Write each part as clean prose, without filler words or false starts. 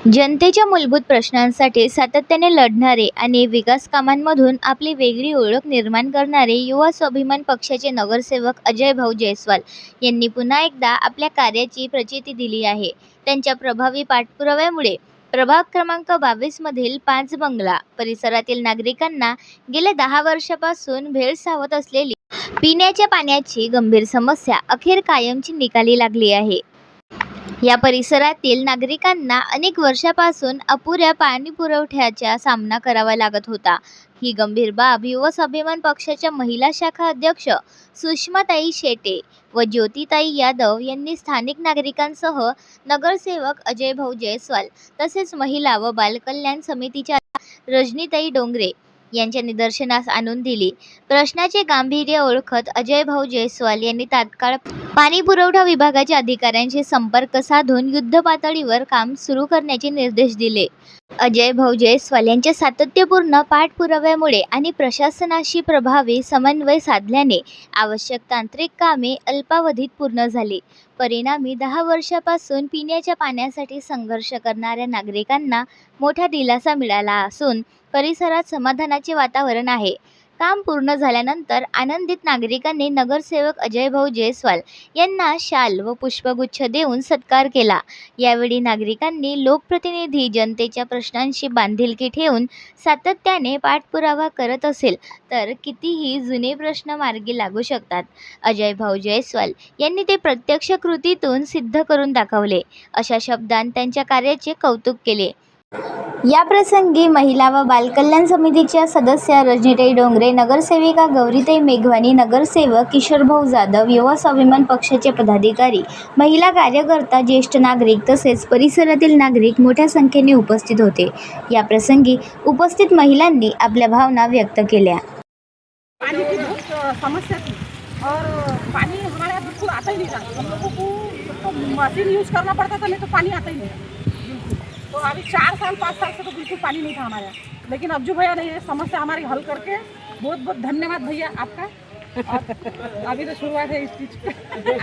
जनतेच्या मूलभूत प्रश्नांसाठी सातत्याने लढणारे आणि विकास कामांमधून आपली वेगळी ओळख निर्माण करणारे युवा स्वाभिमान पक्षाचे नगरसेवक अजय भाऊ जयस्वाल यांनी पुन्हा एकदा आपल्या कार्याची प्रचिती दिली आहे. त्यांच्या प्रभावी पाठपुराव्यामुळे प्रभाग क्रमांक 22 मधील 5 बंगला परिसरातील नागरिकांना गेल्या 10 वर्षापासून भेडसावत असलेली पिण्याच्या पाण्याची गंभीर समस्या अखेर कायमची निकाली लागली आहे. या परिसरातील नागरिकांना अनेक वर्षापासून अपुऱ्या पाणी पुरवठ्याचा सामना करावा लागत होता. ही गंभीर बाब युवा स्वाभिमान पक्षाच्या महिला शाखा अध्यक्ष सुषमाताई शेटे व ज्योतिताई यादव यांनी स्थानिक नागरिकांसह नगरसेवक अजय भाऊ जयस्वाल तसेच महिला व बालकल्याण समितीच्या रजनीताई डोंगरे यांच्या निदर्शनास आणून दिली. प्रश्नाचे गांभीर्य ओळखत अजय भाऊ जयस्वाल यांनी तात्काळ पाणी पुरवठा विभागाच्या अधिकाऱ्यांशी संपर्क साधून युद्धपातळीवर काम सुरू करण्याचे निर्देश दिले. अजय भाऊ जयस्वाल यांच्या सातत्यपूर्ण पाठपुराव्यामुळे आणि प्रशासनाशी प्रभावी समन्वय साधल्याने आवश्यक तांत्रिक कामे अल्पावधीत पूर्ण झाली. परिणामी 10 वर्षापासून पिण्याच्या पाण्यासाठी संघर्ष करणाऱ्या नागरिकांना मोठा दिलासा मिळाला असून परिसरात समाधानाचे वातावरण आहे. काम पूर्ण झाल्यानंतर आनंदित नागरिकांनी नगरसेवक अजय भाऊ जयस्वाल यांना शाल व पुष्पगुच्छ देऊन सत्कार केला. यावेळी नागरिकांनी लोकप्रतिनिधी जनतेच्या प्रश्नांशी बांधिलकी ठेवून सातत्याने पाठपुरावा करत असेल तर कितीही जुने प्रश्न मार्गी लागू शकतात. अजय भाऊ जयस्वाल यांनी ते प्रत्यक्ष कृतीतून सिद्ध करून दाखवले. अशा शब्दांत त्यांच्या कार्याचे कौतुक केले. या प्रसंगी महिला व बालकल्याण समितीच्या सदस्य रजनीताई डोंगरे, नगरसेविका गौरीताई मेघवानी, नगरसेवक किशोरभाऊ जाधव, युवा स्वाभिमान पक्षाचे पदाधिकारी, महिला कार्यकर्ता, ज्येष्ठ नागरिक तसेच परिसरातील नागरिक मोठ्या संख्येने उपस्थित होते. या प्रसंगी उपस्थित महिलांनी आपल्या भावना व्यक्त केल्या. पानी की बहुत समस्या थी और पानी हमारे यहाँ बिल्कुल आता ही नहीं था. हम लोगों को तो मशीन यूज़ करना पड़ता था, नहीं तो पानी आता ही नहीं था. तो अभी 4 साल 5 साल से तो बिल्कुल पानी नहीं था हमारे यहाँ. लेकिन अब्जू भैया ने ये समस्या हमारी हल करके बहुत बहुत धन्यवाद भैया आपका. अभी तो शुरुआत है इस चीज की.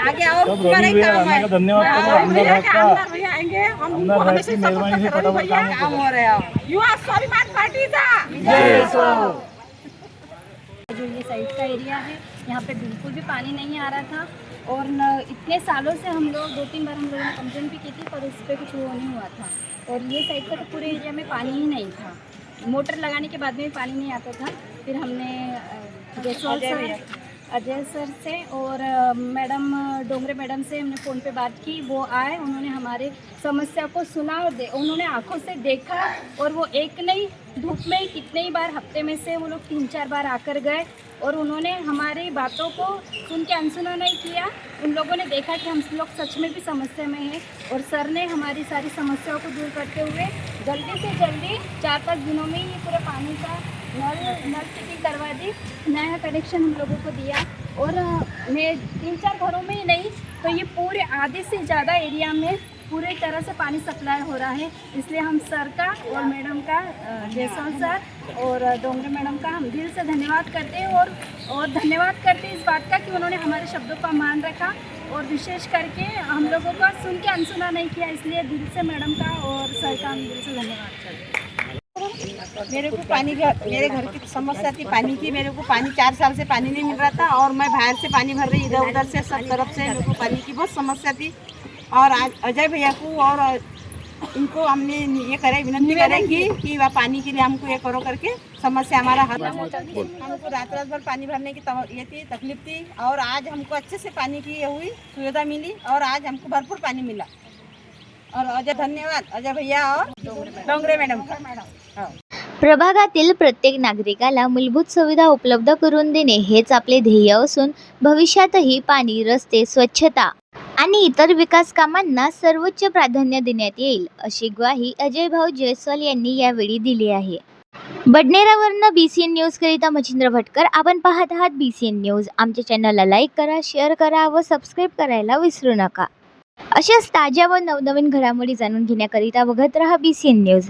आगे और तुम्हारा ही काम है. धन्यवाद भैया आएंगे हम उनको हमेशा सपोर्ट करते रहेंगे भैया. काम हो रहा है युवा स्वाभिमान पार्टी का. जो ये साइड का एरिया है यहाँ पे बिल्कुल भी पानी नहीं आ रहा था और इतने सालों से हम लोग 2-3 बार हम लोगों ने कंप्लेंट भी की थी पर उस पर कुछ वो नहीं हुआ था. और ये साइड का तो पूरे एरिया में पानी ही नहीं था. मोटर लगाने के बाद में भी पानी नहीं आता था. फिर हमने जयस्वाल सर, अजय सर से और मैडम डोंगरे मैडम से हमने फ़ोन पे बात की. वो आए, उन्होंने हमारे समस्या को सुना और उन्होंने आंखों से देखा. और वो एक नहीं धूप में कितने ही बार हफ्ते में से वो लोग 3-4 बार आकर गए और उन्होंने हमारी बातों को सुन के अनसुना नहीं किया. उन लोगों ने देखा कि हम लोग सच में भी समस्या में हैं और सर ने हमारी सारी समस्याओं को दूर करते हुए जल्दी से जल्दी 4-5 दिनों में ये पूरे पानी का नल फिटिंग करवा दी. नया कनेक्शन हम लोगों को दिया और मैं 3-4 घरों में ही नहीं तो ये पूरे आधे से ज़्यादा एरिया में पूरे तरह से पानी सप्लाई हो रहा है. इसलिए हम सर का और मैडम का, जयस्वाल सर और डोंगरे मैडम का हम दिल से धन्यवाद करते हैं और धन्यवाद करते हैं इस बात का कि उन्होंने हमारे शब्दों का मान रखा और विशेष करके हम लोगों का सुन के अनसुना नहीं किया. इसलिए दिल से मैडम का और सर का हम दिल से धन्यवाद करते हैं. मेरे को पानी का, मेरे घर की समस्या थी पानी की. मेरे को पानी 4 साल से पानी नहीं मिल रहा था और मैं बाहर से पानी भर रही, इधर उधर से सब तरफ से मेरे को पानी की बहुत समस्या थी. और आज अजय भैया को और इनको हमने ये करे, विनती करेंगे कि वह पानी के लिए हमको ये करो करके समस्या हमारा हल. हमको रात भर पानी भरने की ये थी, तकलीफ थी और आज हमको अच्छे से पानी की ये हुई सुविधा मिली और आज हमको भरपूर पानी मिला. और अजय धन्यवाद अजय भैया और डोंगरे मैडम का. प्रभागातील प्रत्येक नागरिकाला मूलभूत सुविधा उपलब्ध करून देणे हेच आपले ध्येय असून भविष्यातही पाणी, रस्ते, स्वच्छता आणि इतर विकास कामांना सर्वोच्च प्राधान्य देण्यात येईल अशी ग्वाही अजय भाऊ जयस्वाल यांनी यावेळी दिली आहे. बडनेरावरनं BCN न्यूज करिता मच्छिंद्र भटकर. आपण पाहत आहात BCN न्यूज. आमच्या चॅनलला लाईक करा, शेअर करा व सबस्क्राईब करायला विसरू नका. अशाच ताज्या व नवनवीन घडामोडी जाणून घेण्याकरिता बघत रहा BCN न्यूज.